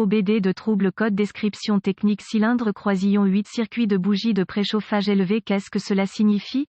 OBD de trouble code description technique cylindre croisillon 8 circuit de bougie de préchauffage élevé. Qu'est-ce que cela signifie?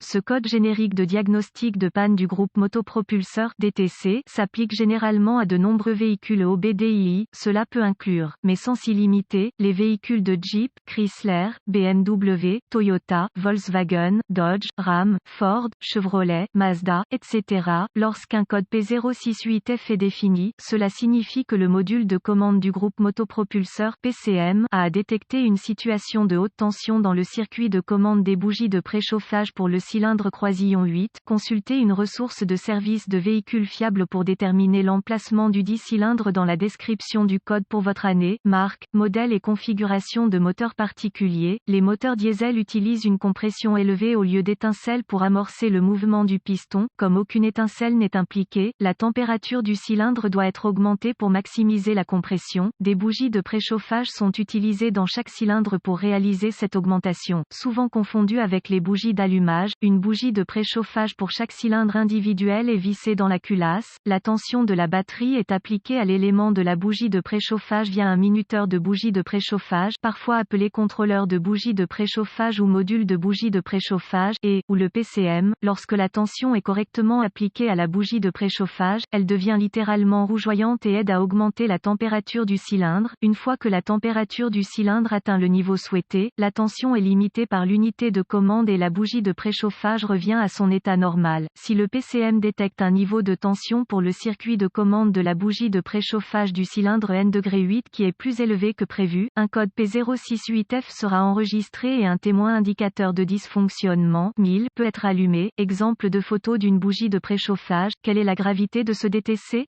Ce code générique de diagnostic de panne du groupe motopropulseur (DTC) s'applique généralement à de nombreux véhicules OBDII. Cela peut inclure, mais sans s'y limiter, les véhicules de Jeep, Chrysler, BMW, Toyota, Volkswagen, Dodge, Ram, Ford, Chevrolet, Mazda, etc. Lorsqu'un code P068F est défini, cela signifie que le module de commande du groupe motopropulseur (PCM) a détecté une situation de haute tension dans le circuit de commande des bougies de préchauffage pour le cylindre croisillon 8, consultez une ressource de service de véhicule fiable pour déterminer l'emplacement du dit cylindre dans la description du code pour votre année, marque, modèle et configuration de moteur particulier. Les moteurs diesel utilisent une compression élevée au lieu d'étincelles pour amorcer le mouvement du piston. Comme aucune étincelle n'est impliquée, la température du cylindre doit être augmentée pour maximiser la compression. Des bougies de préchauffage sont utilisées dans chaque cylindre pour réaliser cette augmentation, souvent confondues avec les bougies d'allumage. Une bougie de préchauffage pour chaque cylindre individuel est vissée dans la culasse. La tension de la batterie est appliquée à l'élément de la bougie de préchauffage via un minuteur de bougie de préchauffage, parfois appelé contrôleur de bougie de préchauffage ou module de bougie de préchauffage, ou le PCM. Lorsque la tension est correctement appliquée à la bougie de préchauffage, elle devient littéralement rougeoyante et aide à augmenter la température du cylindre. Une fois que la température du cylindre atteint le niveau souhaité, la tension est limitée par l'unité de commande et la bougie de préchauffage revient à son état normal. Si le PCM détecte un niveau de tension pour le circuit de commande de la bougie de préchauffage du cylindre N-8 qui est plus élevé que prévu, un code P068F sera enregistré et un témoin indicateur de dysfonctionnement 1000 peut être allumé. Exemple de photo d'une bougie de préchauffage. Quelle est la gravité de ce DTC?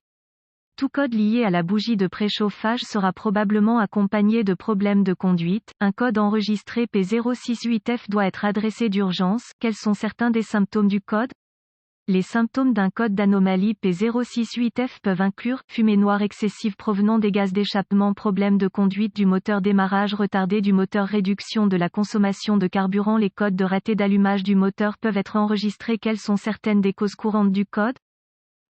Tout code lié à la bougie de préchauffage sera probablement accompagné de problèmes de conduite. Un code enregistré P068F doit être adressé d'urgence. Quels sont certains des symptômes du code? Les symptômes d'un code d'anomalie P068F peuvent inclure fumée noire excessive provenant des gaz d'échappement, problème de conduite du moteur, démarrage retardé du moteur, réduction de la consommation de carburant. Les codes de raté d'allumage du moteur peuvent être enregistrés. Quelles sont certaines des causes courantes du code?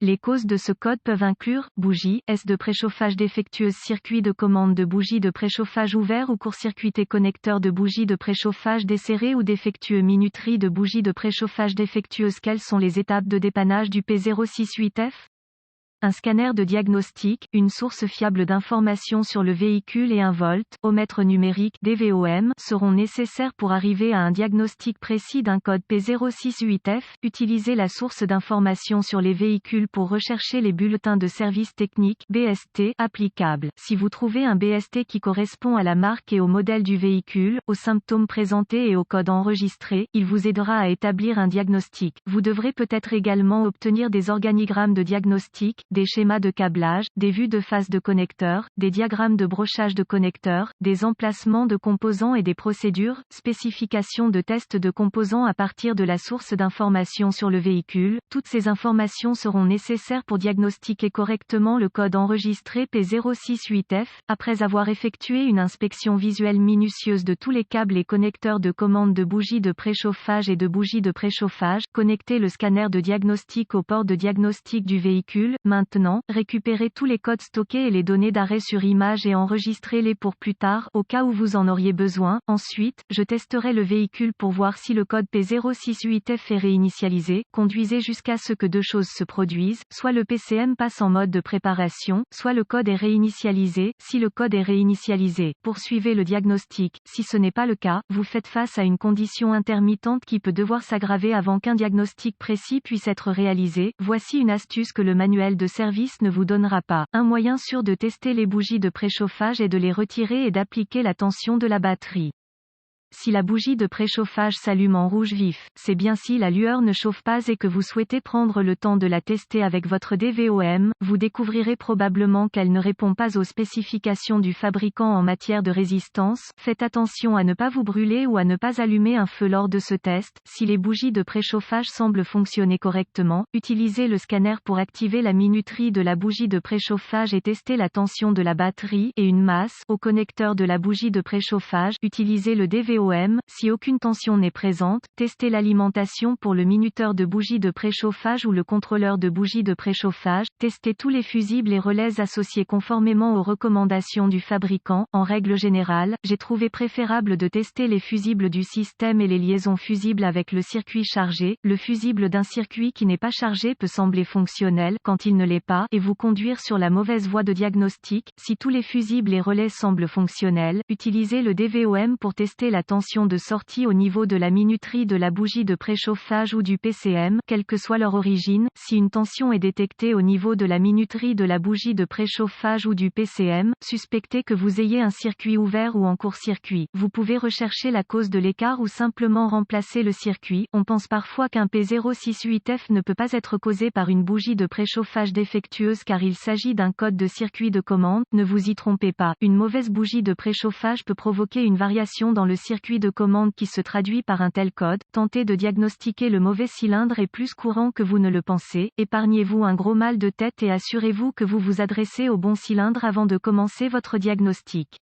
Les causes de ce code peuvent inclure bougie S de préchauffage défectueuse, circuit de commande de bougie de préchauffage ouvert ou court-circuité, connecteur de bougie de préchauffage desserré ou défectueux, minuterie de bougie de préchauffage défectueuse. Quelles sont les étapes de dépannage du P068F? Un scanner de diagnostic, une source fiable d'informations sur le véhicule et un voltmètre numérique (DVOM) seront nécessaires pour arriver à un diagnostic précis d'un code P068F. Utilisez la source d'informations sur les véhicules pour rechercher les bulletins de service technique (BST) applicables. Si vous trouvez un BST qui correspond à la marque et au modèle du véhicule, aux symptômes présentés et au code enregistré, il vous aidera à établir un diagnostic. Vous devrez peut-être également obtenir des organigrammes de diagnostic, des schémas de câblage, des vues de face de connecteurs, des diagrammes de brochage de connecteurs, des emplacements de composants et des procédures, spécifications de tests de composants à partir de la source d'informations sur le véhicule. Toutes ces informations seront nécessaires pour diagnostiquer correctement le code enregistré P068F. Après avoir effectué une inspection visuelle minutieuse de tous les câbles et connecteurs de commande de bougies de préchauffage et de bougies de préchauffage, connectez le scanner de diagnostic au port de diagnostic du véhicule. Maintenant, récupérez tous les codes stockés et les données d'arrêt sur image et enregistrez-les pour plus tard, au cas où vous en auriez besoin. Ensuite, je testerai le véhicule pour voir si le code P068F est réinitialisé. Conduisez jusqu'à ce que deux choses se produisent, soit le PCM passe en mode de préparation, soit le code est réinitialisé. Si le code est réinitialisé, poursuivez le diagnostic. Si ce n'est pas le cas, vous faites face à une condition intermittente qui peut devoir s'aggraver avant qu'un diagnostic précis puisse être réalisé. Voici une astuce que le manuel de service ne vous donnera pas. Un moyen sûr de tester les bougies de préchauffage est de les retirer et d'appliquer la tension de la batterie. Si la bougie de préchauffage s'allume en rouge vif, c'est bien si la lueur ne chauffe pas et que vous souhaitez prendre le temps de la tester avec votre DVOM. Vous découvrirez probablement qu'elle ne répond pas aux spécifications du fabricant en matière de résistance. Faites attention à ne pas vous brûler ou à ne pas allumer un feu lors de ce test. Si les bougies de préchauffage semblent fonctionner correctement, utilisez le scanner pour activer la minuterie de la bougie de préchauffage et tester la tension de la batterie et une masse au connecteur de la bougie de préchauffage. Utilisez le DVOM DVOM, si aucune tension n'est présente, testez l'alimentation pour le minuteur de bougie de préchauffage ou le contrôleur de bougie de préchauffage, testez tous les fusibles et relais associés conformément aux recommandations du fabricant. En règle générale, j'ai trouvé préférable de tester les fusibles du système et les liaisons fusibles avec le circuit chargé. Le fusible d'un circuit qui n'est pas chargé peut sembler fonctionnel quand il ne l'est pas et vous conduire sur la mauvaise voie de diagnostic. Si tous les fusibles et relais semblent fonctionnels, utilisez le DVOM pour tester la tension de sortie au niveau de la minuterie de la bougie de préchauffage ou du PCM, quelle que soit leur origine. Si une tension est détectée au niveau de la minuterie de la bougie de préchauffage ou du PCM, suspectez que vous ayez un circuit ouvert ou en court-circuit. Vous pouvez rechercher la cause de l'écart ou simplement remplacer le circuit. On pense parfois qu'un P068F ne peut pas être causé par une bougie de préchauffage défectueuse car il s'agit d'un code de circuit de commande. Ne vous y trompez pas. Une mauvaise bougie de préchauffage peut provoquer une variation dans le circuit de commande qui se traduit par un tel code. Tenter de diagnostiquer le mauvais cylindre est plus courant que vous ne le pensez. Épargnez-vous un gros mal de tête et assurez-vous que vous vous adressez au bon cylindre avant de commencer votre diagnostic.